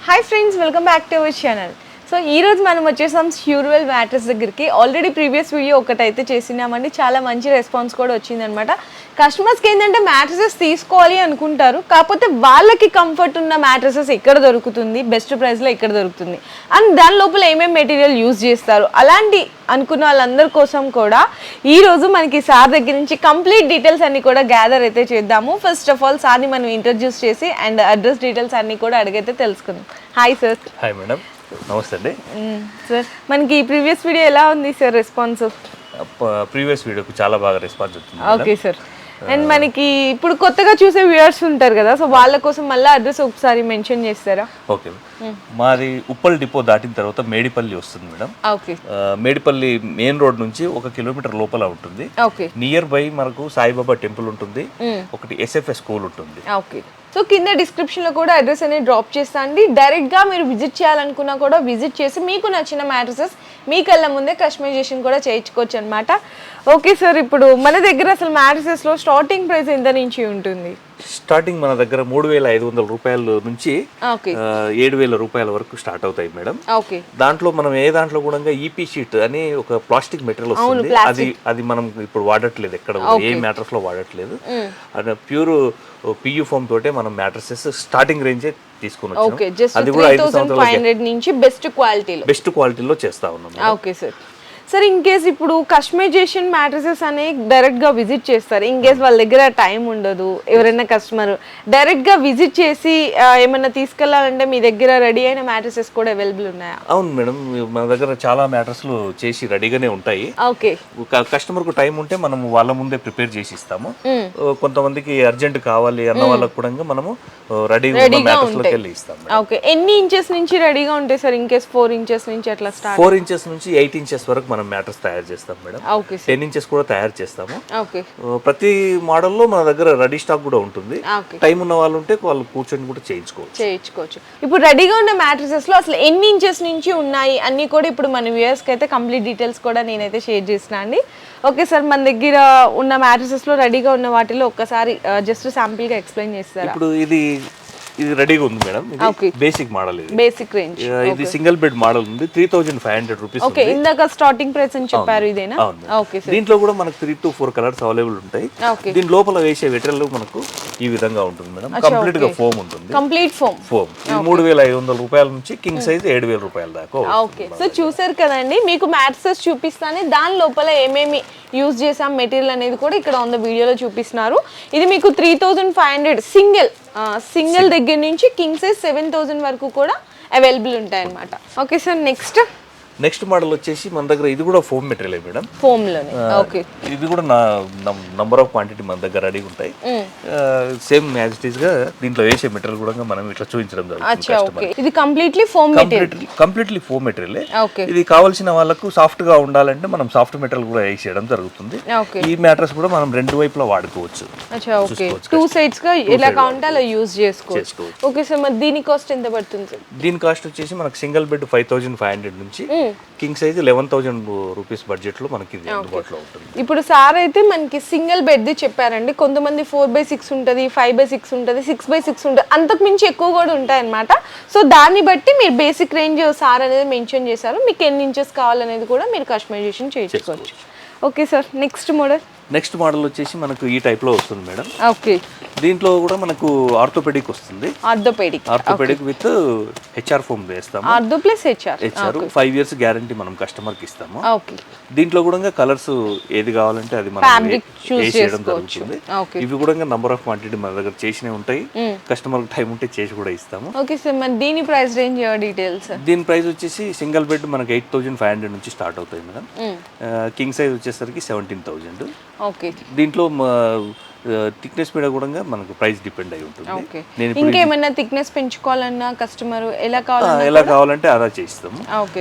Hi friends, welcome back to our channel. So ఈరోజు మనం వచ్చేసాం ష్యూర్వెల్ మ్యాట్రెస్ దగ్గరికి. ఆల్రెడీ ప్రీవియస్ వీడియో ఒకటైతే చేసినామండి, చాలా మంచి రెస్పాన్స్ కూడా వచ్చిందనమాట. కస్టమర్స్కి ఏంటంటే మ్యాట్రెసెస్ తీసుకోవాలి అనుకుంటారు, కాకపోతే వాళ్ళకి కంఫర్ట్ ఉన్న మ్యాట్రెసెస్ ఎక్కడ దొరుకుతుంది, బెస్ట్ ప్రైస్లో ఎక్కడ దొరుకుతుంది అండ్ దాని లోపల ఏమేమి మెటీరియల్ యూజ్ చేస్తారు అలాంటి అనుకున్న వాళ్ళందరి కోసం కూడా ఈరోజు మనకి సార్ దగ్గర నుంచి కంప్లీట్ డీటెయిల్స్ అన్ని కూడా గ్యాదర్ అయితే చేద్దాము. ఫస్ట్ ఆఫ్ ఆల్ సార్ని మనం ఇంట్రడ్యూస్ చేసి అండ్ అడ్రస్ డీటెయిల్స్ అన్ని కూడా అడిగైతే తెలుసుకుందాం. Hi sir. హాయ్ మేడం, నమస్తే అండి. సార్ మనకి ప్రీవియస్ వీడియో ఎలా ఉంది సార్ రెస్పాన్స్? ప్రీవియస్ వీడియోకి చాలా బాగా రెస్పాన్స్ వచ్చింది. Okay sir. అండ్ మనకి ఇప్పుడు కొత్తగా చూసే వ్యూవర్స్ ఉంటారు కదా, సో వాళ్ళ కోసం మళ్ళీ అడ్రస్ ఒకసారి మెన్షన్ చేస్తారా? ఓకే, మాది ఉప్పల్ డిపో దాటిన తర్వాత మేడిపల్లి వస్తుంది madam. Okay. Medipally main road నుంచి 1 కిలోమీటర్ లోపల ఉంటుంది. ఓకే. నియర్ బై మనకు సాయిబాబా టెంపుల్ ఉంటుంది, ఒకటి ఎస్ఎఫ్ఎస్ స్కూల్ ఉంటుంది. ఓకే. సో కింద డిస్క్రిప్షన్లో కూడా అడ్రస్ అనేది డ్రాప్ చేస్తా అండి. డైరెక్ట్గా మీరు విజిట్ చేయాలనుకున్నా కూడా విజిట్ చేసి మీకు నచ్చిన మ్యాట్రెసెస్ మీ కళ్ళ ముందే కస్టమైజేషన్ కూడా చేయించుకోవచ్చు అనమాట. ఓకే సార్, ఇప్పుడు మన దగ్గర అసలు మ్యాట్రెసెస్లో స్టార్టింగ్ ప్రైస్ ఎంత నుంచి ఉంటుంది? స్టార్టింగ్ మన దగ్గర 3,500 రూపాయల నుంచి 7,000 రూపాయల వరకు స్టార్ట్ అవుతాయి మేడం. ఓకే. దాంట్లో మనం ఏ దాంట్లో కూడా ఈపీ షీట్ అని ఒక ప్లాస్టిక్ మెటీరియల్ వస్తుంది, అది మనం ఇప్పుడు వాడట్లేదు, ఎక్కడ ఏ మ్యాట్రెస్ లో వాడట్లేదు. అది ప్యూర్ పియు ఫోమ్ తోటే మనం మ్యాట్రెసెస్ స్టార్టింగ్ రేంజే తీసుకున్నాం. అది కూడా 5,500 నుంచి బెస్ట్ క్వాలిటీలో చేస్తా ఉన్నాం. Okay sir. Sir in case ఇప్పుడు కస్టమైజేషన్ మ్యాట్రెసెస్ అనే డైరెక్ట్గా విజిట్ చేస్తారు, ఇన్ కేస్ వాళ్ళ దగ్గర టైం ఉండదు, ఎవరైనా కస్టమర్ డైరెక్ట్గా విజిట్ చేసి ఏమైనా తీసుకెళ్లాలంటే మీ దగ్గర రెడీ అయిన మ్యాట్రెసెస్ కూడా అవైలబుల్ ఉన్నాయా? అవును మేడం, మన దగ్గర చాలా మ్యాట్రెస్లు చేసి రెడీగానే ఉంటాయి. ఓకే. కస్టమర్కు టైం ఉంటే మనం వాళ్ళ ముందే ప్రిపేర్ చేసి ఇస్తాము. కొంతమందికి అర్జెంట్ కావాలి అన్న వాళ్ళకు కూడా మనము రెడీగా మ్యాట్రెస్లోకి వెళ్ళి ఇస్తాము. ఓకే. ఎన్ని ఇంచెస్ నుంచి రెడీగా ఉంటాయి సార్? ఇన్ కేస్ 4 ఇంచెస్ నుంచి అట్లా స్టార్ట్? 4 ఇంచెస్ నుంచి 8 ఇంచెస్ వరకు మనం మ్యాట్రెస్ తయారు చేస్తాం మేడం. 10 ఇంచెస్ కూడా తయారు చేస్తాము. ప్రతి మోడల్లో మన దగ్గర రెడీ స్టాక్ కూడా ఉంటుంది. టైం ఉన్న వాళ్ళు ఉంటే వాళ్ళు కూర్చొని కూడా చేయించుకోవచ్చు. ఇప్పుడు రెడీగా ఉన్న మ్యాట్రెసెస్ లో అసలు ఎన్ని ఇంచెస్ నుంచి ఉన్నాయి అన్ని కూడా ఇప్పుడు మన వ్యూయర్స్ కి అయితే కంప్లీట్ డీటెయిల్స్ కూడా నేనైతే షేర్ చేసిన అండి. ఓకే సార్, మన దగ్గర ఉన్న మ్యాట్రెసెస్ లో రెడీగా ఉన్న వాటిలో ఒక్కసారి జస్ట్ శాంపిల్ గా ఎక్స్ప్లెయిన్ చేస్తారా? ఇప్పుడు ఇది రెడీగా ఉంది మేడం. ఇది బేసిక్ మోడల్, ఇది బేసిక్ రేంజ్. ఇది సింగిల్ బెడ్ మోడల్ ఉంది, 3,500 రూపీస్. ఓకే, ఇందాక స్టార్టింగ్ ప్రైస్ అని చెప్పారు, ఇదేనా? Okay sir. దీంట్లో కూడా మనకు 3 to 4 కలర్స్ అవైలబుల్ ఉంటాయి. దీని లోపల వేసే మెటీరియల్ మనకు ఈ విధంగా ఉంటుంది మేడం. కంప్లీట్ గా ఫోమ్ ఉంటుంది, కంప్లీట్ ఫోమ్. 3,500 రూపాయల నుంచి కింగ్ సైజ్ 7,000 రూపాయల దాకా. ఓకే. సో చూసారు కదండి, మీకు మ్యాట్రెసెస్ చూపిస్తానే దాని లోపల ఏమేమి యూజ్ చేసాం మెటీరియల్ అనేది కూడా ఇక్కడ ఉన్న వీడియోలో చూపిస్తున్నారు. ఇది మీకు 3,500 సింగిల్ దగ్గర నుంచి కింగ్ సైజ్ 7,000 వరకు కూడా అవైలబుల్ ఉంటాయి అన్నమాట. ఓకే సార్, నెక్స్ట్ మోడల్ వచ్చేసి మన దగ్గర ఇది కూడా ఫోమ్ మెటీరియల్ మేడం. ఫోమ్ లోనే. ఓకే. ఇది కూడా నంబర్ ఆఫ్ క్వాంటిటీ మన దగ్గర రెడీ ఉంటాయి. సేమ్ యాజ్ ఇట్ ఈస్ గా దీంట్లో వేసే మెటీరియల్ కూడా మనం ఇట్లా చూపించడం జరుగుతుంది. ఇది కంప్లీట్లీ ఫోమ్ మెటీరియల్. ఇది కావాల్సిన వాళ్ళకు సాఫ్ట్ గా ఉండాలంటే మనం సాఫ్ట్ మెటీరియల్ కూడా వేసేయడం జరుగుతుంది. ఈ మ్యాట్రెస్ కూడా మనం రెండు వైపులా వాడుకోవచ్చు. టూ సైడ్స్ గా ఎలా కావాలంటే అలా యూజ్ చేసుకోవచ్చు. ఓకే సార్, మరి దీని కాస్ట్ ఎంత పడుతుంది? దీని కాస్ట్ వచ్చేసి మనకు సింగిల్ బెడ్ 5,500 నుంచి కింగ్ సైజ్ 11,000 రూపీస్ బడ్జెట్ లో మనకి అందుబాటులో ఉంటుంది. ఇప్పుడు సార్ అయితే మనకి సింగిల్ బెడ్ చెప్పారండి, కొంతమంది 4x6 ఉంటుంది, 5x6 ఉంటుంది, 6x6 ఉంటుంది, అంతకు మించి ఎక్కువ కూడా ఉంటాయి అన్నమాట. సో దాన్ని బట్టి మీరు బేసిక్ రేంజ్ సార్ అనేది మెన్షన్ చేశారు, మీకు ఎన్ని ఇంచెస్ కావాలనేది కూడా మీరు కస్టమైజేషన్ చేయించుకోవచ్చు. ఓకే సార్, నెక్స్ట్ మోడల్ వచ్చేసి మనకు ఈ టైప్ లో వస్తుంది మేడం. ఓకే. దీంట్లో కూడా మనకు ఆర్థోపెడిక్ వస్తుంది. ఆర్థోపెడిక్ విత్ హెచ్ఆర్ ఫోమ్ వేస్తాము. Ortho plus HR 5 years guarantee మనం కస్టమర్ కి ఇస్తాము. ఓకే. దీంట్లో కూడా కలర్స్ ఏది కావాలంటే అది మనం చేయడం జరుగుతుంది. ఇవి కూడా నంబర్ ఆఫ్ క్వాంటిటీ మన దగ్గర చేసినవి ఉంటాయి, కస్టమర్ టైం ఉంటే చేసి కూడా ఇస్తాము. ఓకే సార్, మరి దీని ప్రైస్ రేంజ్ డీటెయిల్స్? దీని ప్రైస్ వచ్చేసి సింగిల్ బెడ్ మనకి 8,500 నుంచి స్టార్ట్ అవుతాయి మేడం. కింగ్ సైజ్ వచ్చేసరికి 17,000. ఓకే. దీంట్లో థిక్నెస్ మీద కూడా మనకు ప్రైస్ డిపెండ్ అయి ఉంటుంది. ఇంకేమైనా థిక్నెస్ పెంచుకోవాలన్నా కస్టమర్ ఎలా కావాలంటే అలా చేస్తాము.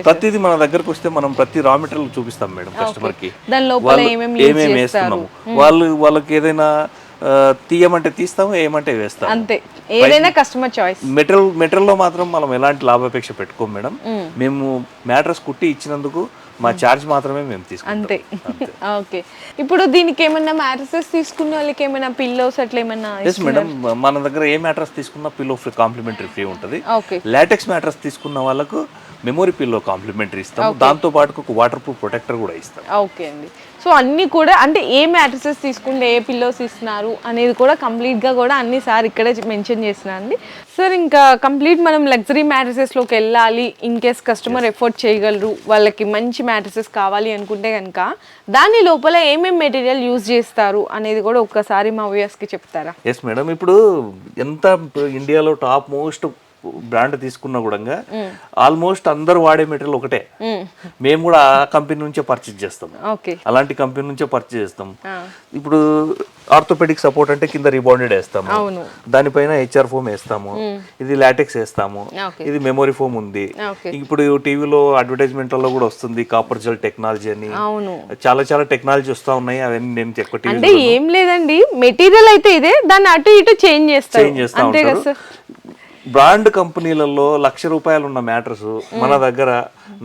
ప్రతిదీ మన దగ్గరకు వస్తే మనం ప్రతి రా మెటీరియల్ చూపిస్తాం మేడం కస్టమర్ కి, ఏమేమి వేస్తున్నాము. వాళ్ళకి ఏదైనా తీయమంటే తీస్తాము, ఏమంటే వేస్తాము, అంతే. ఏదైనా కస్టమర్ చాయిస్. మెటీరియల్ లో మాత్రం మనం ఎలాంటి లాభాపేక్ష పెట్టుకోం మేడం. మేము మ్యాట్రెస్ కుట్టి ఇచ్చినందుకు మా ఛార్జ్ మాత్రమే మేము తీసుకుంటాం. అంతే. ఓకే, ఇప్పుడు దీనికి ఏమైనా మ్యాట్రసెస్ తీసుకునే వాళ్ళకి ఏమైనా పిల్లోస్ అట్లా ఏమైనా? ఎస్ మేడం, మన దగ్గర ఏ మ్యాట్రస్ తీసుకున్నా పిల్లో ఫ్రీ కాంప్లిమెంటరీ ఫ్రీ ఉంటుంది. ఓకే, లాటెక్స్ మ్యాట్రస్ తీసుకున్న వాళ్ళకు మెమొరీ పిల్లో కాంప్లిమెంటరీ ఇస్తాం, దాంతో పాటు ఒక వాటర్ ప్రూఫ్ ప్రొటెక్టర్ కూడా ఇస్తాం. ఓకే అండి. సో అన్నీ కూడా అంటే ఏ మ్యాట్రసెస్ తీసుకుంటే ఏ పిల్లోస్ ఇస్తున్నారు అనేది కూడా కంప్లీట్గా కూడా అన్ని సార్ ఇక్కడే మెన్షన్ చేస్తున్నారు అండి. సార్ ఇంకా కంప్లీట్ మనం లగ్జరీ మ్యాట్రసెస్లోకి వెళ్ళాలి, ఇన్ కేస్ కస్టమర్ ఎఫోర్డ్ చేయగలరు, వాళ్ళకి మంచి మ్యాట్రసెస్ కావాలి అనుకుంటే కనుక దాని లోపల ఏమేమి మెటీరియల్ యూజ్ చేస్తారు అనేది కూడా ఒక్కసారి మా వ్యూయర్స్కి చెప్తారా? ఎస్ మేడం, ఇప్పుడు ఎంత ఇండియాలో టాప్ మోస్ట్ బ్రాండ్ తీసుకున్నా కూడా ఆల్మోస్ట్ అందరూ వాడే మెటీరియల్ ఒకటే. మేము కూడా ఆ కంపెనీ నుంచే పర్చేజ్ చేస్తాం, అలాంటి కంపెనీ నుంచే పర్చేజ్ చేస్తాం. ఇప్పుడు ఆర్థోపెడిక్ సపోర్ట్ అంటే కింద రీబాండెడ్ వేస్తాము, దానిపైన హెచ్ఆర్ ఫోమ్ వేస్తాము, ఇది లాటెక్స్ వేస్తాము, ఇది మెమొరీ ఫోమ్ ఉంది. ఇప్పుడు టీవీలో అడ్వర్టైజ్మెంట్లలో కూడా వస్తుంది కాపర్ జెల్ టెక్నాలజీ అని, చాలా చాలా టెక్నాలజీ వస్తా ఉన్నాయి. అవన్నీ నేను ఎక్కువ అంటే ఏం లేదండి, మెటీరియల్ అయితే ఇదే, దాన్ని అటు ఇటు చేంజ్ చేస్తా ఉంటారు. బ్రాండ్ కంపెనీలలో ₹1,00,000 ఉన్న మ్యాట్రస్ మన దగ్గర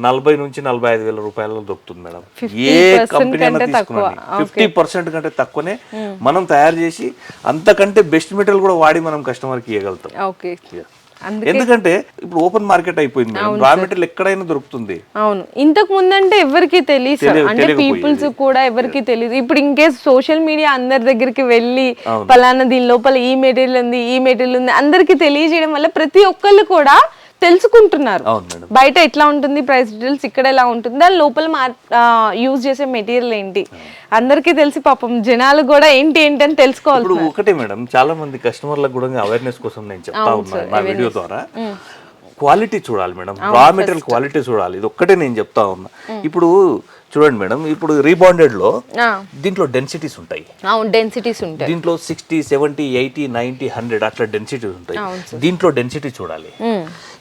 40,000 నుంచి 45,000 రూపాయలలో దొరుకుతుంది మేడం. ఏ కంపెనీ అయినా తీసుకున్నాను 50% కంటే తక్కువనే మనం తయారు చేసి అంతకంటే బెస్ట్ మెటీరియల్ కూడా వాడి మనం కస్టమర్కి ఇవ్వగలుగుతాం. ఎందుకంటే ఇప్పుడు ఓపెన్ మార్కెట్ అయిపోయింది, రా మెటీరియల్ ఎక్కడైనా దొరుకుతుంది. అవును, ఇంతకు ముందంటే ఎవరికి తెలియదు, అంటే పీపుల్స్ కూడా ఎవరికి తెలియదు. ఇప్పుడు ఇంకేస్ సోషల్ మీడియా అందరి దగ్గరికి వెళ్ళి పలానా దీని లోపల ఈ మెటీరియల్ ఉంది, ఈ మెటీరియల్ ఉంది అందరికి తెలియజేయడం వల్ల ప్రతి ఒక్కళ్ళు కూడా తెలుసుకుంటున్నారు. బయట ఎట్లా ఉంటుంది ప్రైస్ డీటెయిల్స్, ఇక్కడ ఎలా ఉంటుంది, దాని లోపల యూజ్ చేసే మెటీరియల్ ఏంటి అందరికీ తెలిసి పాపం జనాలు కూడా ఏంటి ఏంటి అని తెలుసుకోవాలి. ఇప్పుడు ఒకటే మేడం, చాలా మంది కస్టమర్లకు కూడా అవేర్నెస్ కోసం నేను చెప్తా ఉన్నాను నా వీడియో ద్వారా, క్వాలిటీ చూడాలి మేడం, రా మెటీరియల్ క్వాలిటీ చూడాలి. ఇది ఒక్కటే నేను చెప్తా ఉన్నా. ఇప్పుడు చూడండి మేడం, ఇప్పుడు రీబాండెడ్ లో దీంట్లో డెన్సిటీస్ ఉంటాయి, దీంట్లో 60, 70, 80, 90, 100 అట్లా డెన్సిటీస్ ఉంటాయి. దీంట్లో డెన్సిటీ చూడాలి.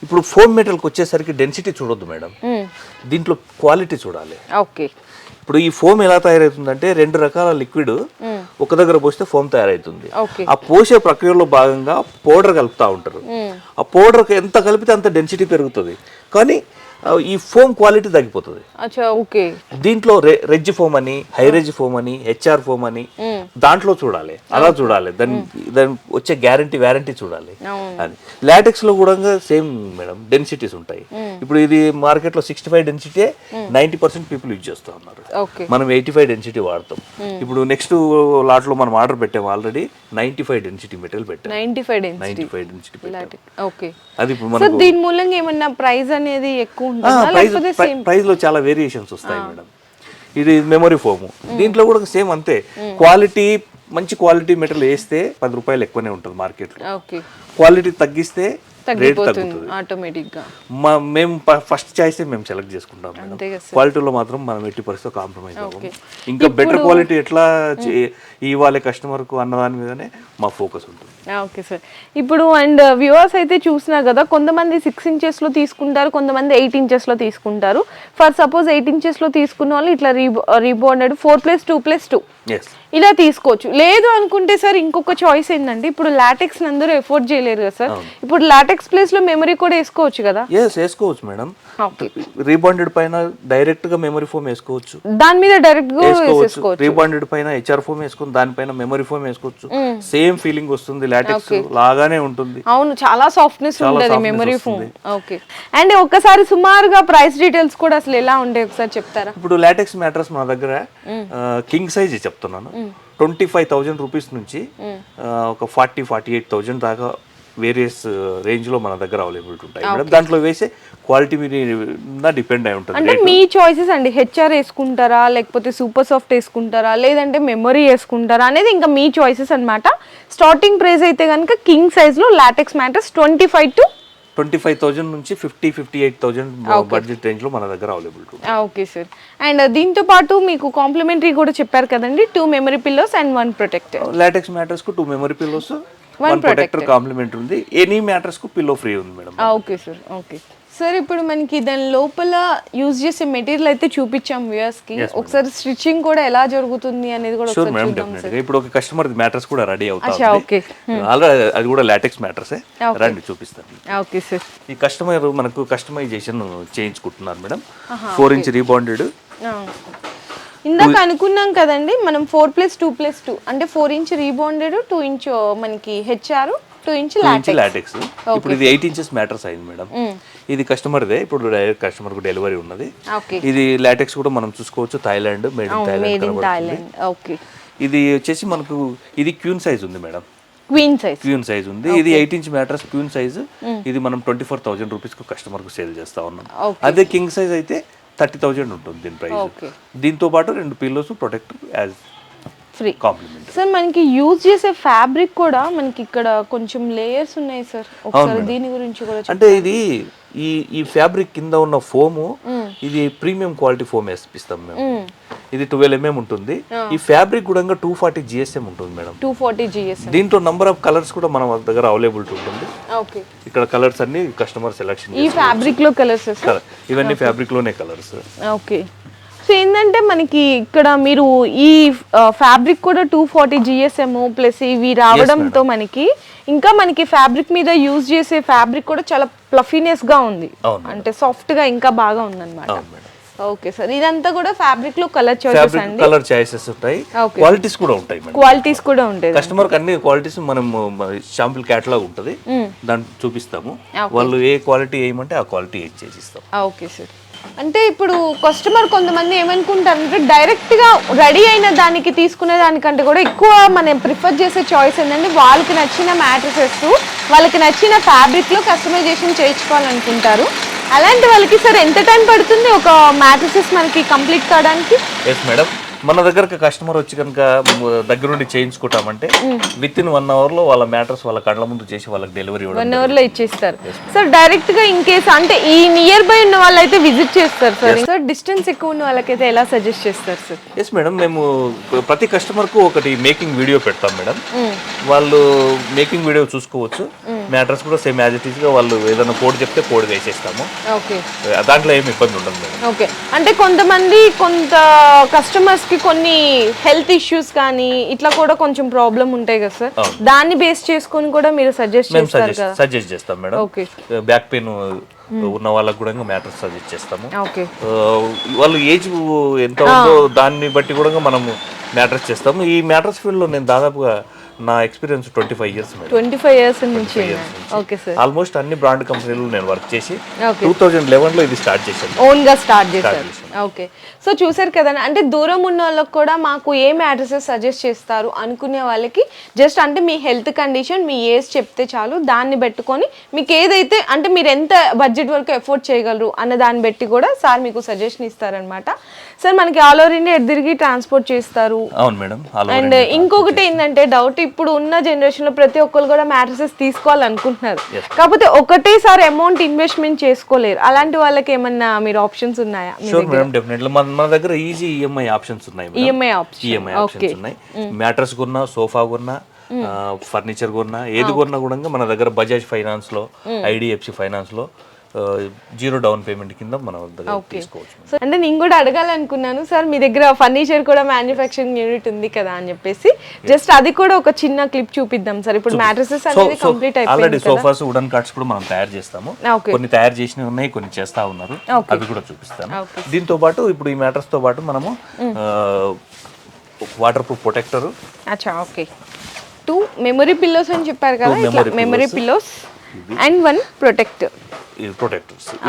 ఇప్పుడు ఫోమ్ మెటీరియల్కి వచ్చేసరికి డెన్సిటీ చూడొద్దు మేడం, దీంట్లో క్వాలిటీ చూడాలి. ఇప్పుడు ఈ ఫోమ్ ఎలా తయారవుతుందంటే 2 రకాల లిక్విడ్ ఒక దగ్గర పోస్తే ఫోమ్ తయారవుతుంది. ఆ పోసే ప్రక్రియలో భాగంగా పౌడర్ కలుపుతా ఉంటారు. ఆ పౌడర్ ఎంత కలిపితే అంత డెన్సిటీ పెరుగుతుంది, కానీ ఈ ఫోమ్ క్వాలిటీ తగ్గిపోతుంది. దీంట్లో రెజ్ ఫోమ్ అని, హై రెజ్ ఫోమ్ అని, హెచ్ఆర్ ఫోమ్ అని దాంట్లో చూడాలి, అలా చూడాలి. దాని వచ్చే గ్యారంటీ వారంటీ చూడాలి. అది లాటెక్స్ లో కూడా సేమ్ మేడం, డెన్సిటీస్ ఉంటాయి. ఇప్పుడు ఇది మార్కెట్ లో 65 డెన్సిటీ 90% పీపుల్ యూజ్ చేస్తూ ఉన్నారు, మనం 85 డెన్సిటీ వాడతాం. ఇప్పుడు నెక్స్ట్ లాట్ లో మనం ఆర్డర్ పెట్టాము, ఆల్రెడీ 95 డెన్సిటీ మెటీరియల్ పెట్టాం. 95 డెన్సిటీ పెట్టాం. అది ఇప్పుడు దీని మూలంగా ఏమన్నా ప్రైస్ అనేది ఎక్కువ ప్రైస్ లో చాలా వేరియేషన్స్ వస్తాయి మేడం. ఇది మెమొరీ ఫోమ్, దీంట్లో కూడా సేమ్ అంతే. క్వాలిటీ మంచి క్వాలిటీ మెటీరియల్ వేస్తే ₹10 ఎక్కువనే ఉంటుంది మార్కెట్ లో, క్వాలిటీ తగ్గిస్తే రేట్ తగ్గుతుంది ఆటోమేటిక్ గా. మేము ఫస్ట్ చాయిస్ మేము సెలెక్ట్ చేసుకుంటాం మేడం. క్వాలిటీలో మాత్రం మనం ఎట్టి పరిస్థితిలో కాంప్రమైజ్ అవ్వము. ఇంకా బెటర్ క్వాలిటీ ఎట్లా ఇవ్వాలి కస్టమర్ కు అన్నదాని మీదనే మా ఫోకస్ ఉంటుంది. ఓకే సార్, ఇప్పుడు అండ్ వ్యూవర్స్ అయితే చూసినారు కదా, కొంతమంది 6 inches లో తీసుకుంటారు, కొంతమంది 8 inches లో తీసుకుంటారు. ఫర్ సపోజ్ 8 inches లో తీసుకున్న వాళ్ళు ఇట్లా రీబాండెడ్ 4+2+2 ఇలా తీసుకోవచ్చు. లేదు అనుకుంటే సార్ ఇంకొక చాయిస్ ఏంటంటే, ఇప్పుడు లాటెక్స్ అందరూ ఎఫోర్డ్ చేయలేరు కదా సార్, ఇప్పుడు లాటెక్స్ ప్లేస్ లో మెమరీ కూడా వేసుకోవచ్చు కదా? వేసుకోవచ్చు మేడం. రీబాండెడ్ పైన డైరెక్ట్ గా మెమరీ ఫోమ్ వేసుకోవచ్చు, దాని మీద డైరెక్ట్ గా వేసుకోవచ్చు. రీబాండెడ్ పైన హెచ్ఆర్ ఫోమ్ వేసుకొని దానిపైన మెమరీ ఫోమ్ వేసుకోవచ్చు. సేమ్ ఫీలింగ్ వస్తుంది, లాటెక్స్ లాగానే ఉంటుంది. అవును, చాలా సాఫ్ట్నెస్ ఉంటుంది మెమరీ ఫోమ్. ఓకే, అండ్ ఒకసారి సుమారుగా ప్రైస్ డీటెయిల్స్ కూడా అసలు ఎలా ఉంటాయి ఒకసారి చెప్తారా? ఇప్పుడు లాటెక్స్ మ్యాట్రస్ మన దగ్గర కింగ్ సైజ్ చెప్తున్నాను, 25,000 రూపీస్ నుంచి ఒక 40-48,000 దాకా వేరియస్ రేంజ్ లో మన దగ్గర అవైలబుల్ ఉంటాయి మేడం. దాంట్లో వేసే క్వాలిటీ మీద డిపెండ్ అయి ఉంటుంది. అంటే మీ చాయిసెస్ అండి, హెచ్ఆర్ వేసుకుంటారా, లేకపోతే సూపర్ సాఫ్ట్ వేసుకుంటారా, లేదంటే మెమరీ వేసుకుంటారా అనేది ఇంకా మీ చాయిసెస్ అన్నమాట. స్టార్టింగ్ ప్రైస్ అయితే కనుక కింగ్ సైజ్ లో లాటెక్స్ మ్యాట్రస్ 25,000 నుంచి 50-58,000 బడ్జెట్ రేంజ్ లో మన దగ్గర అవైలబుల్ ఉంటుంది. ఓకే సార్, అండ్ దీంతో పాటు మీకు కాంప్లిమెంటరీ కూడా చెప్పారు కదండి, 2 memory pillows and 1 protector. Latex mattress కు 2 memory pillows, one protector compliment ఉంది. ఎనీ మ్యాట్రెస్ కు పిల్లో ఫ్రీ ఉంది madam. Okay sir. Okay sir, ఇప్పుడు మనకి దాని లోపల యూజ్ చేసే మెటీరియల్ అయితే చూపించాం వ్యూయర్స్ కి. ఒకసారి స్టిచ్చింగ్ కూడా ఎలా జరుగుతుంది అనేది కూడా షూర్ మేడం, డెఫినెట్గా. ఇప్పుడు ఒక కస్టమర్ మ్యాట్రెస్ కూడా రెడీ అవుతుంది. ఓకే, ఆల్రెడీ అది కూడా లాటెక్స్ మ్యాట్రెస్. రండి చూపిస్తాను. Okay sir. ఈ కస్టమర్ మనకు కస్టమైజేషన్ చేయించుకుంటున్నారు మేడం. 4 inch rebonded. ఇందాక అనుకున్నాం కదండి మనం 4+2+2 అంటే 4 ఇంచ్ రీబాండెడ్, 2 ఇంచ్ మనకి హెచ్ఆర్, 2 ఇంచ్ లాటెక్స్. ఇప్పుడు ఇది 8 ఇంచెస్ మ్యాట్రెస్ అయింది మేడం. ఇది కస్టమర్దే. ఇప్పుడు డైరెక్ట్ కస్టమర్ కు డెలివరీ ఉన్నది. ఇది లాటెక్స్ కూడా మనం చూసుకోవచ్చు. Thailand, made in Thailand. Okay. ఇది వచ్చేసి మనకు ఇది క్వీన్ సైజ్ ఉంది మేడం. క్వీన్ సైజ్ ఉంది. ఇది 8 ఇంచ్ మ్యాట్రెస్ క్వీన్ సైజ్. ఇది మనం 24,000 రూపీస్ కు కస్టమర్ కు సేల్ చేస్తా ఉన్నాం. అదే కింగ్ సైజ్ అయితే 30,000 ఉంటుంది దీని ప్రైస్. దీంతో పాటు 2 pillows protector as free compliment. Sir మనకి యూజ్ చేసే ఫ్యాబ్రిక్ కూడా మనకి ఇక్కడ కొంచెం లేయర్స్ ఉన్నాయి సార్. ఒకసారి దీని గురించి కూడా అంటే ఇది ఈ ఫ్యాబ్రిక్ కింద ఉన్న ఫోము ఇది ప్రీమియం క్వాలిటీ ఫోమ్ వేసిస్తాం మేము. ఇది 12 mm ఉంటుంది. ఈ ఫ్యాబ్రిక్ కూడా 240 GSM ఉంటుంది మేడం. 240 GSM. దీంట్లో నంబర్ ఆఫ్ కలర్స్ కూడా మన దగ్గర అవైలబిలిటీ ఉంటుంది. ఓకే. ఇక్కడ కలర్స్ అన్ని కస్టమర్ సెలెక్షన్. ఈ ఫ్యాబ్రిక్ లో కలర్స్ సార్? ఇవన్నీ ఫ్యాబ్రిక్ లోనే కలర్స్. ఓకే. సో ఏంటంటే మనకి ఇక్కడ మీరు ఈ ఫ్యాబ్రిక్ కూడా 240 GSM ప్లస్ ఇవి రావడంతో మనకి ఇంకా మనకి ఫ్యాబ్రిక్ మీద యూజ్ చేసే ఫ్యాబ్రిక్ కూడా చాలా ప్లఫీనెస్ గా ఉంది. అంటే సాఫ్ట్ గా ఇంకా బాగా ఉందన్నమాట. Okay sir. ఇదంతా కూడా ఫ్యాబ్రిక్ లో కలర్ చాయిసెస్ అండి. కలర్ చాయిసెస్ ఉంటాయి, క్వాలిటీస్ కూడా ఉంటాయి మేడం. క్వాలిటీస్ కూడా ఉంటాయి. కస్టమర్ కి అన్ని క్వాలిటీస్ మనం శాంపిల్ కేటలాగ్ ఉంటది, దాన్ని చూపిస్తాము. వాళ్ళు ఏ క్వాలిటీ ఏమంటే ఆ క్వాలిటీ చేసిస్తాం. Okay sir. అంటే ఇప్పుడు కస్టమర్ కొంతమంది ఏమనుకుంటారంటే డైరెక్ట్ గా రెడీ అయిన దానికి తీసుకునే దానికంటే కూడా ఎక్కువ మనం ప్రిఫర్ చేసే చాయిస్ ఏంటంటే వాళ్ళకి నచ్చిన మ్యాట్రెసెస్, వాళ్ళకి నచ్చిన ఫ్యాబ్రిక్ లో కస్టమైజేషన్ చేయించుకోవాలనుకుంటారు. అలాంటి వాళ్ళకి సార్ ఎంత టైం పడుతుంది ఒక మ్యాట్రెసెస్ మనకి కంప్లీట్ కావడానికి? ఎస్ మేడం, మన దగ్గరకు కస్టమర్ వచ్చి కనుక దగ్గరుండి చేయించుకుంటామంటే విత్ ఇన్ 1 అవర్ లో వాళ్ళ మ్యాటర్స్ వాళ్ళ కళ్ళ ముందు చేసి వాళ్ళకి డెలివరీ 1 అవర్ లో ఇచ్చేస్తారు సార్. డైరెక్ట్ గా ఇన్ కేస్ అంటే ఈ నియర్ బై ఉన్న వాళ్ళైతే విజిట్ చేస్తారు సార్. సార్ డిస్టెన్స్ ఎక్కువ ఉన్న వాళ్ళకైతే ఎలా సజెస్ట్ చేస్తారు సార్? ఎస్ మేడం, మేము ప్రతి కస్టమర్ కు ఒకటి మేకింగ్ వీడియో పెడతాం మేడం. వాళ్ళు మేకింగ్ వీడియో చూసుకోవచ్చు. మ్యాటర్స్ కూడా సేమ్ యాజ్ ఇట్ ఈస్ గా వాళ్ళు ఏదైనా కోడ్ చెప్తే కోడ్ వేసేస్తాము. ఓకే, దాంట్లో ఏమి ఇబ్బంది ఉండదు మేడం. ఓకే. అంటే కొంతమంది కస్టమర్స్ కొన్ని హెల్త్ ఇష్యూస్ కానీ ఇట్లా కూడా కొంచెం ప్రాబ్లం ఉంటాయి కదా సార్, దాన్ని బేస్ చేసుకొని కూడా మీరు సజెస్ట్ చేస్తారు కదా? సజెస్ట్ చేస్తాం మేడం. ఓకే. బ్యాక్ పెయిన్ ఉన్న వాళ్ళకి కూడా మ్యాటర్స్ సజెస్ట్ చేస్తాము. ఓకే. వాళ్ళు ఏజ్ ఎంత ఉందో దాన్ని బట్టి కూడా మనము మ్యాటర్స్ చేస్తాము. ఈ మ్యాటర్స్ ఫీల్డ్ లో నేను దాదాపుగా నా ఎక్స్పీరియన్స్ 25 ఇయర్స్ మేడం. 25 ఇయర్స్ నుంచి. Okay sir. ఆల్మోస్ట్ అన్ని బ్రాండ్ కంపెనీలు నేను వర్క్ చేసి 2011 లో ఇది స్టార్ట్ చేశాను. ఓన్ గా స్టార్ట్ చేశారు. ఓకే. సో చూసారు కదా, అంటే దూరం ఉన్న వాళ్ళకి కూడా మాకు ఏ మ్యాట్రెసెస్ సజెస్ట్ చేస్తారు అనుకునే వాళ్ళకి జస్ట్ అంటే మీ హెల్త్ కండిషన్, మీ ఏజ్ చెప్తే చాలు, దాన్ని పెట్టుకొని మీకు ఏదైతే అంటే మీరు ఎంత బడ్జెట్ వరకు ఎఫోర్డ్ చేయగలరు అన్న దాన్ని బట్టి కూడా సార్ మీకు సజెషన్ ఇస్తారనమాట. సార్ మనకి ఆల్ ఓవర్ ఇండియా తిరిగి ట్రాన్స్పోర్ట్ చేస్తారు. అవును మేడం. అండ్ ఇంకొకటి ఏంటంటే డౌట్, ఇప్పుడు ఉన్న జనరేషన్ లో ప్రతి ఒక్కరు కూడా మ్యాట్రెసెస్ తీసుకోవాలనుకుంటున్నారు, కాకపోతే ఒకటేసారి అమౌంట్ ఇన్వెస్ట్మెంట్ చేసుకోలేరు. అలాంటి వాళ్ళకి ఏమన్నా మీరు ఆప్షన్స్ ఉన్నాయా? షూర్ మేడం, డెఫినెట్లీ మన దగ్గర ఈజీ ఈఎంఐ ఆప్షన్స్ ఉన్నాయి. ఈఎంఐ ఆప్షన్స్ ఉన్నాయి. మ్యాట్రెస్ కొన్నా, సోఫా కొన్నా, ఫర్నిచర్ కొన్నా, ఏది కొన్నా కూడా మన దగ్గర బజాజ్ ఫైనాన్స్ లో, ఐడిఎఫ్సి ఫైనాన్స్ లో 0 డౌన్ పేమెంట్ కింద మన దగ్గర తీసుకోవచ్చు. అంటే నేను కూడా అడగాలనుకున్నాను సార్, మీ దగ్గర ఫర్నిచర్ కూడా మ్యానుఫ్యాక్చరింగ్ యూనిట్ ఉంది కదా అని చెప్పేసి, జస్ట్ అది కూడా ఒక చిన్న క్లిప్ చూపిద్దాం సార్. ఇప్పుడు మ్యాట్రెసెస్ అనేది కంప్లీట్ అయిపోయింది. ఆల్రెడీ సోఫాస్, వుడెన్ కార్ట్స్ కూడా మనం తయారు చేస్తాము. కొన్ని తయారు చేసినవి ఉన్నాయి, కొన్ని చేస్తా ఉన్నారు, అవి కూడా చూపిస్తాను. దీంతో పాటు ఇప్పుడు ఈ మ్యాటర్స్ తో పాటు మనము water proof protector, okay, 2 memory pillows అని చెప్పారు కదా, ఇట్లా మెమరీ పిల్లోస్ అండ్ 1 ప్రొటెక్టర్స్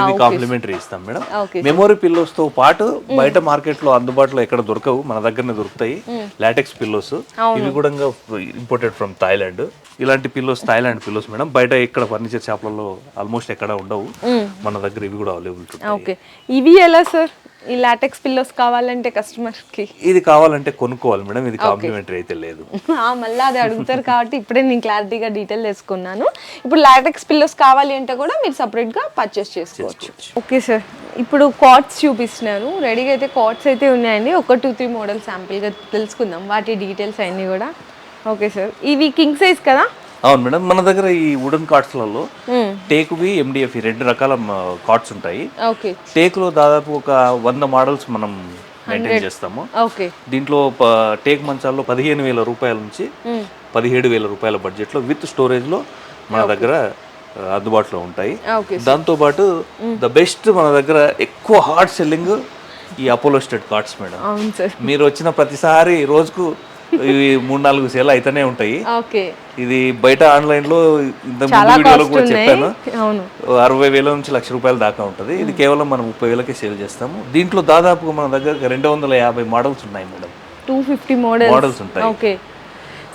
ఇది కాంప్లిమెంటరీ ఇస్తాం మేడం. మెమరీ పిల్లోస్ తో పాటు బయట మార్కెట్ లో అందుబాటులో ఎక్కడ దొరకవు, మన దగ్గరనే దొరుకుతాయి లాటెక్స్ పిల్లోస్. ఇవి కూడా ఇంపోర్టెడ్ ఫ్రమ్ థాయిలాండ్. ఇలాంటి పిల్లోస్ థాయిలాండ్ పిల్లోస్ మేడం. బయట ఇక్కడ ఫర్నిచర్ షాప్లలో ఆల్మోస్ట్ ఎక్కడ ఉండవు, మన దగ్గర ఇవి కూడా అవైలబుల్ ఉంటాయి. ఓకే. ఇవి ఎలా సార్ ఈ లాటెక్స్ పిల్లోస్ కావాలంటే కస్టమర్ కి? ఇది కావాలంటే కొనుక్కోవాలి మేడం, ఇది కాంప్లిమెంటరీ అయితే లేదు. మళ్ళీ అది అడుగుతారు కాబట్టి ఇప్పుడే నేను క్లారిటీగా డీటెయిల్ తెలుసుకున్నాను. ఇప్పుడు లాటెక్స్ పిల్లోస్ కావాలి అంటే కూడా మీరు సపరేట్ గా పర్చేస్ చేసుకోవచ్చు. ఓకే సార్, ఇప్పుడు కాట్స్ చూపిస్తున్నారు. రెడీగా అయితే కాట్స్ అయితే ఉన్నాయండి. ఒక 2-3 మోడల్ శాంపిల్ గా తెలుసుకుందాం వాటి డీటెయిల్స్ అన్ని కూడా. ఓకే సార్, ఇవి కింగ్ సైజ్ కదా? అవును మేడం, మన దగ్గర ఈ వుడెన్ కార్డ్స్లలో టేకువి MDF రెండు రకాల కార్డ్స్ ఉంటాయి. ఓకే. టేకులో దాదాపు ఒక 100 మోడల్స్ మనం మెయింటైన్ చేస్తాము. ఓకే. దీంట్లో టేక్ మంచాల్లో 15,000 రూపాయల నుంచి 17,000 రూపాయల బడ్జెట్లో విత్ స్టోరేజ్లో మన దగ్గర అందుబాటులో ఉంటాయి. దాంతోపాటు ద బెస్ట్ మన దగ్గర ఎక్కువ హార్డ్ సెల్లింగ్ ఈ అపోలో స్టేట్ కార్డ్స్ మేడం. అవును సార్. మీరు వచ్చిన ప్రతిసారి రోజుకు ఇవి 3-4 సేల్ అయితేనే ఉంటాయి. ఓకే. ఇది బయట ఆన్లైన్ లో ఇంత ముందు వీడియోలో కూడా చెప్పాను, 60,000 నుంచి ₹1,00,000 దాకా ఉంటుంది. ఇది కేవలం మనం 30,000కే సేల్ చేస్తాము. దీంట్లో దాదాపుగా మన దగ్గర 250 మోడల్స్ ఉన్నాయి మేడం. 250 మోడల్స్ ఉంటాయి. Okay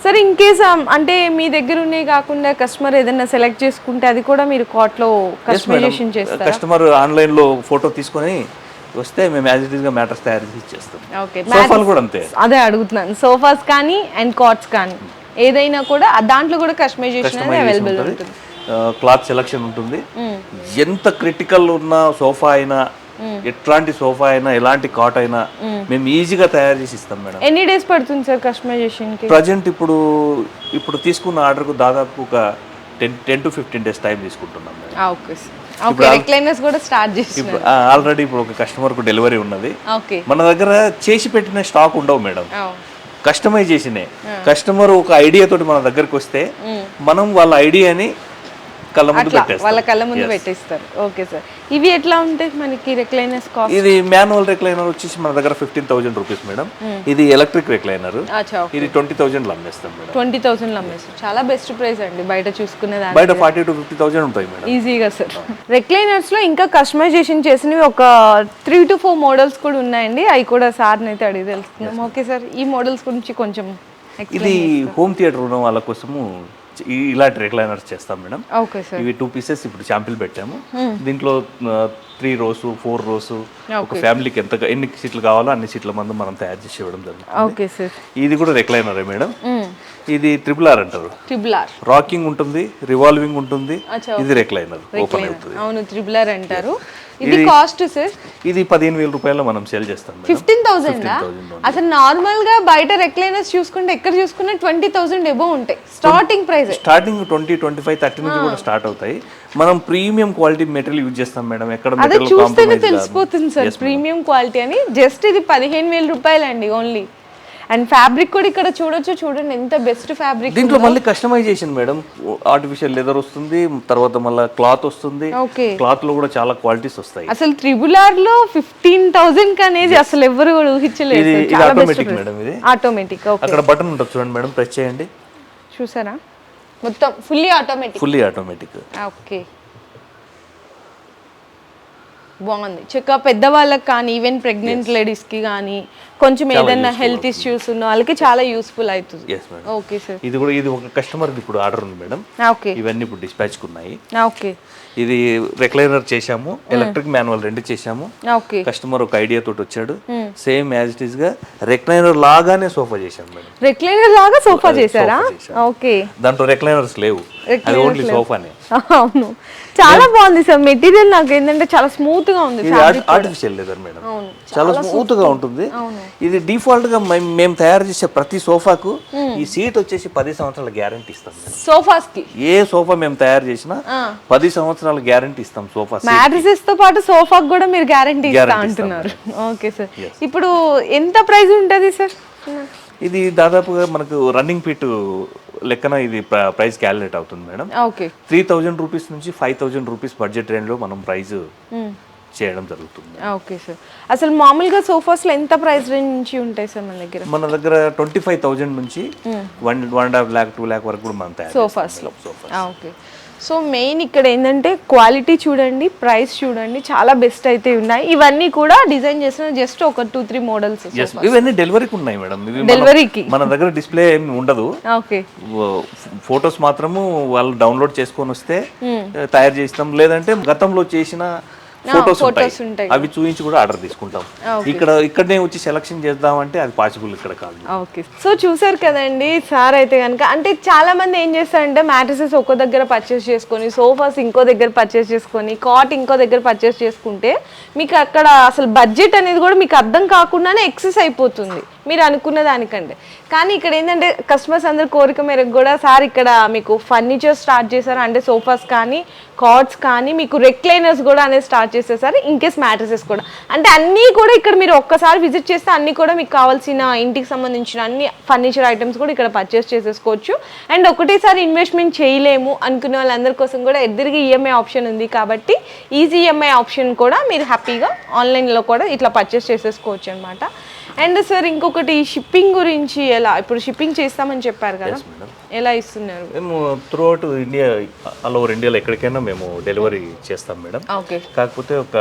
sir. ఇన్ కేస్ అంటే మీ దగ్గర ఉన్నాయి కాకుండా కస్టమర్ ఏదైనా సెలెక్ట్ చేసుకుంటే అది కూడా మీరు కార్ట్లో కస్టమైజేషన్ చేస్తారా? కస్టమర్ ఆన్లైన్ లో ఫోటో తీసుకొని వస్తే మేము యాజ్ ఇట్ ఈస్ గా మ్యాట్రెస్ తయారు చేసి ఇచ్చేస్తాం. ఓకే. సోఫాలు కూడా అంతే. అదే అడుగుతున్నాను, సోఫాస్ కానీ అండ్ కాట్స్ కానీ ఏదైనా కూడా దాంట్లో కూడా కస్టమైజేషన్ అనేది అవైలబుల్ ఉంటుంది. క్లాత్ సెలక్షన్ ఉంటుంది. ఎంత క్రిటికల్ ఉన్న సోఫా అయినా, ఎట్లాంటి సోఫా అయినా, ఎలాంటి కాట్ అయినా మేము ఈజీగా తయారు చేసి ఇస్తాం మేడం. ఎన్ని డేస్ పడుతుంది సార్ కస్టమైజేషన్ కి? ప్రజెంట్ ఇప్పుడు తీసుకున్న ఆర్డర్ కు దాదాపు ఒక 10 to 15 డేస్ టైం తీసుకుంటున్నాం madam. Okay sir. Okay. Recliners కూడా స్టార్ట్ చేస్తున్నారు. ఆల్రెడీ ఇప్పుడు ఒక కస్టమర్ కు డెలివరీ ఉన్నది. ఓకే. మన దగ్గర చేసి పెట్టిన స్టాక్ ఉండవు మేడం, కస్టమైజేషనే. కస్టమర్ ఒక ఐడియా తోటి మన దగ్గరికి వస్తే మనం వాళ్ళ ఐడియాని కళ్ళ ముందు పెట్టేస్తాం, వాళ్ళ కళ్ళ ముందు పెట్టేస్తారు. Okay sir. ఇవి ఎట్లా ఉంటాయి మనకి రిక్లైనర్స్ కాస్ట్? ఇది మాన్యువల్ రిక్లైనర్ వచ్చేసి మన దగ్గర 15,000 రూపీస్ మేడం. ఇది ఎలక్ట్రిక్ రిక్లైనర్, ఇది 20,000 అమ్మేస్తాం మేడం. 20,000 అమ్మేస్తాం. చాలా బెస్ట్ ప్రైస్ అండి బయట చూసుకునే దాని. బయట 40,000 to 50,000 ఉంటాయి మేడం ఈజీగా సార్. రిక్లైనర్స్ లో ఇంకా కస్టమైజేషన్ చేసినవి ఒక 3 to 4 మోడల్స్ కూడా ఉన్నాయండి. అవి కూడా సార్ అయితే అడిగి తెలుసుకుందాం. Okay sir. ఈ మోడల్స్ గురించి కొంచెం ఇది హోమ్ థియేటర్ ఉన్న వాళ్ళ కోసము ఇలాంటి రిక్లైనర్స్ చేస్తాం మేడం. Okay sir. ఇవి 2 పీసెస్ ఇప్పుడు శాంపిల్ పెట్టాము. దీంట్లో 3 rows 4 rows ఒక ఫ్యామిలీకి ఎన్ని సీట్లు కావాలో అన్ని సీట్ల మందు మనం తయారు చేసి ఇవ్వడం జరుగుతుంది. Okay sir. ఇది కూడా రిక్లైనరే మేడం. ఇది ట్రిపుల్ ఆర్ అంటారు. ట్రిపుల్ ఆర్ రాకింగ్ ఉంటుంది, రివాల్వింగ్ ఉంటుంది. ఇది రిక్లైనర్ ఓపెన్ అవుతుంది. అవును, ట్రిపుల్ ఆర్ అంటారు. ఇది కాస్ట్ సార్? ఇది 15,000 రూపాయలు మనం సేల్ చేస్తాం. 15,000? అసలు నార్మల్ గా బయట రెక్లైనర్స్ చూసుకుంటే ఎక్కడ చూసుకున్నా 20,000 అబోవ్ ఉంటాయి స్టార్టింగ్ ప్రైస్. స్టార్టింగ్ 20, 25, 30 నుంచి కూడా స్టార్ట్ అవుతాయి. మనం ప్రీమియం క్వాలిటీ మెటీరియల్ యూజ్ చేస్తాం మేడం. ఎక్కడ మెటీరియల్ చూస్తేనే తెలిసిపోతుంది సార్ ప్రీమియం క్వాలిటీ అని. జస్ట్ ఇది 15,000 రూపాయలు అండి ఓన్లీ. అండ్ ఫ్యాబ్రిక్ కూడా ఇక్కడ చూడండి ఎంత బెస్ట్ ఫ్యాబ్రిక్. దీంట్లో మళ్ళీ కస్టమైజేషన్ మేడం. ఆర్టిఫిషియల్ లెదర్ వస్తుంది, తర్వాత మళ్ళీ క్లాత్ వస్తుంది. క్లాత్ లో కూడా చాలా క్వాలిటీస్ వస్తాయి. అసలు ట్రిపుల్ ఆర్ లో 15,000 అనేది అసలు ఎవరు ఊహించలేదు. Automatic madam. ఇది ఆటోమేటిక్. అక్కడ బటన్ ఉంటుంది చూడండి మేడం, ప్రెస్ చేయండి. చూసారా? మొత్తం ఫుల్లీ ఆటోమేటిక్. ఓకే. బాగుంది. చక్కగా పెద్దవాళ్ళకి కానీ ఈవెన్ ప్రెగ్నెంట్ లేడీస్ కి కానీ కొంచెం ఏదైనా హెల్త్ ఇష్యూస్ ఉన్న వాళ్ళకి చాలా యూస్ఫుల్ అవుతుంది. Okay sir. ఇది ఒక కస్టమర్ ఇప్పుడు ఆర్డర్ ఉంది మేడం. ఓకే. ఇవన్నీ ఇప్పుడు డిస్పాచ్ కున్నాయి. ఓకే. ఇది రిక్లైనర్ చేశాము, ఎలక్ట్రిక్ మాన్యువల్ 2 చేశాము. ఓకే. కస్టమర్ ఒక ఐడియా తోటి వచ్చాడు, సేమ్ యాజ్ ఇట్ ఈస్ గా రిక్లైనర్ లాగానే సోఫా చేశాం మేడం. రిక్లైనర్ లాగా సోఫా చేశారా? ఓకే. దాంట్లో రిక్లైనర్స్ లేవు, అది ఓన్లీ సోఫానే. అవును, చాలా బాగుంది సార్. మెటీరియల్ నాకు ఏంటంటే చాలా స్మూత్ గా ఉంది. ఆర్టిఫిషియల్ లెదర్ మేడం, చాలా స్మూత్ గా ఉంటుంది. ఇది డిఫాల్ట్ గా మేము తయారు చేసే ప్రతి సోఫాకు ఈ సీట్ వచ్చేసి 10 సంవత్సరాల గ్యారంటీ ఇస్తాం. సోఫాస్ కి ఏ సోఫా మేము తయారు చేసినా 10 సంవత్సరాల గ్యారంటీ ఇస్తాం. సోఫా మ్యాట్రెసెస్ తో పాటు సోఫాకి కూడా మీరు గ్యారంటీ ఇస్తా అంటున్నారు. Okay sir. ఇప్పుడు ఎంత ప్రైస్ ఉంటది సార్? ఇది దాదాపుగా మనకు రన్నింగ్ ఫీట్ లెక్కన ఇది ప్రైస్ క్యాలిక్యులేట్ అవుతుంది మేడం. 3,000 రూపీస్ నుంచి 5,000 రూపీస్ బడ్జెట్ రేంజ్ లో మనం ప్రైస్ చేయడం జరుగుతుంది. Okay sir. అసలు మామూలుగా సోఫాస్ లో ఎంత ప్రైస్ రేంజ్ నుంచి ఉంటాయి సార్ మన దగ్గర? మన దగ్గర 25,000 నుంచి 1.5 lakh 2 lakh వరకు కూడా మనం తయారు సోఫాస్ లో. ఓకే. సో మెయిన్ ఇక్కడ ఏంటంటే క్వాలిటీ చూడండి, ప్రైస్ చూడండి, చాలా బెస్ట్ అయితే ఉన్నాయి. ఇవన్నీ కూడా డిజైన్ చేసిన జస్ట్ ఒక 2-3 మోడల్స్. ఇవన్నీ డెలివరీకి ఉన్నాయి మేడం. డెలివరీకి మన దగ్గర డిస్ప్లే ఏమి ఉండదు. ఓకే. ఫొటోస్ మాత్రము వాళ్ళు డౌన్లోడ్ చేసుకొని వస్తే తయారు చేస్తాం, లేదంటే గతంలో చేసిన ఫొటోస్ ఉంటాయి, అవి చూపించి కూడా ఆర్డర్ తీసుకుంటాం. ఇక్కడనే వచ్చి సెలక్షన్ చేద్దామంటే అది పాసిబుల్ ఇక్కడ కాదు. ఓకే. సో చూసారు కదండి సార్ అయితే కనుక. అంటే చాలా మంది ఏం చేస్తారంటే మ్యాట్రెసెస్ ఒక్కో దగ్గర పర్చేస్ చేసుకొని, సోఫాస్ ఇంకో దగ్గర పర్చేస్ చేసుకొని, కాట్ ఇంకో దగ్గర పర్చేస్ చేసుకుంటే మీకు అక్కడ అసలు బడ్జెట్ అనేది కూడా మీకు అర్థం కాకుండానే ఎక్సెస్ అయిపోతుంది. మీరు అనుకున్న దానికంటే. కానీ ఇక్కడ ఏంటంటే కస్టమర్స్ అందరు కోరిక మేరకు కూడా సార్ ఇక్కడ మీకు ఫర్నిచర్ స్టార్ట్ చేశారు, అంటే సోఫాస్ కానీ కార్డ్స్ కానీ మీకు రెక్లైనర్స్ కూడా అనేది స్టార్ట్ చేసేసారు, ఇన్కేస్ మ్యాట్రసెస్ కూడా. అంటే అన్నీ కూడా ఇక్కడ మీరు ఒక్కసారి విజిట్ చేస్తే అన్నీ కూడా మీకు కావాల్సిన ఇంటికి సంబంధించిన అన్ని ఫర్నిచర్ ఐటమ్స్ కూడా ఇక్కడ పర్చేస్ చేసేసుకోవచ్చు. అండ్ ఒకటేసారి ఇన్వెస్ట్మెంట్ చేయలేము అనుకునే వాళ్ళందరి కోసం కూడా ఎదురుగా ఈఎంఐ ఆప్షన్ ఉంది కాబట్టి ఈజీ ఈఎంఐ ఆప్షన్ కూడా మీరు హ్యాపీగా ఆన్లైన్లో కూడా ఇట్లా పర్చేస్ చేసేసుకోవచ్చు అనమాట. అండ్ సార్ ఇంకొకటి షిప్పింగ్ గురించి ఎలా, ఇప్పుడు షిప్పింగ్ చేస్తామని చెప్పారు కదా, ఎలా ఇస్తున్నారు? మేము through out India, all over ఇండియాలో ఎక్కడికైనా మేము డెలివరీ చేస్తాం మేడం. ఓకే. కాకపోతే ఒక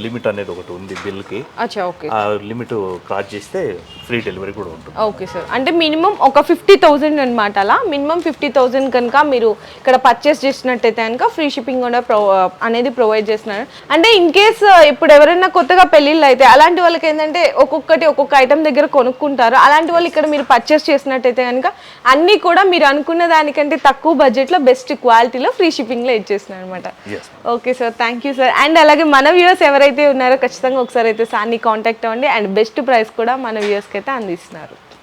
లిమిట్ అనేది ఒకటి ఉంది బిల్కి. అచ్చా, ఓకే. ఆ లిమిట్ క్రాస్ చేస్తే ఫ్రీ డెలివరీ కూడా ఉంటుంది. Okay sir. అంటే మినిమం ఒక 50,000 అనమాట. అలా మినిమం 50,000 కనుక మీరు ఇక్కడ పర్చేస్ చేసినట్టయితే కనుక ఫ్రీ షిప్పింగ్ కూడా అనేది ప్రొవైడ్ చేస్తున్నారు. అంటే ఇన్ కేస్ ఇప్పుడు ఎవరైనా కొత్తగా పెళ్ళిళ్ళు అయితే అలాంటి వాళ్ళకి ఏంటంటే ఒక్కొక్క ఐటమ్ దగ్గర కొనుక్కుంటారు. అలాంటి వాళ్ళు ఇక్కడ మీరు పర్చేస్ చేసినట్టయితే కనుక అన్నీ కూడా మీరు అనుకున్న దానికంటే తక్కువ బడ్జెట్లో బెస్ట్ క్వాలిటీలో ఫ్రీ షిప్పింగ్లో ఇచ్చేస్తున్నారు అనమాట. Okay sir, thank you sir. And అలాగే మన వ్యూవర్స్ ఎవరైతే ఉన్నారో ఖచ్చితంగా ఒకసారి అయితే సార్ని కాంటాక్ట్ అవ్వండి. అండ్ బెస్ట్ ప్రైస్ కూడా మన వ్యూవర్స్కి అయితే అందిస్తున్నారు.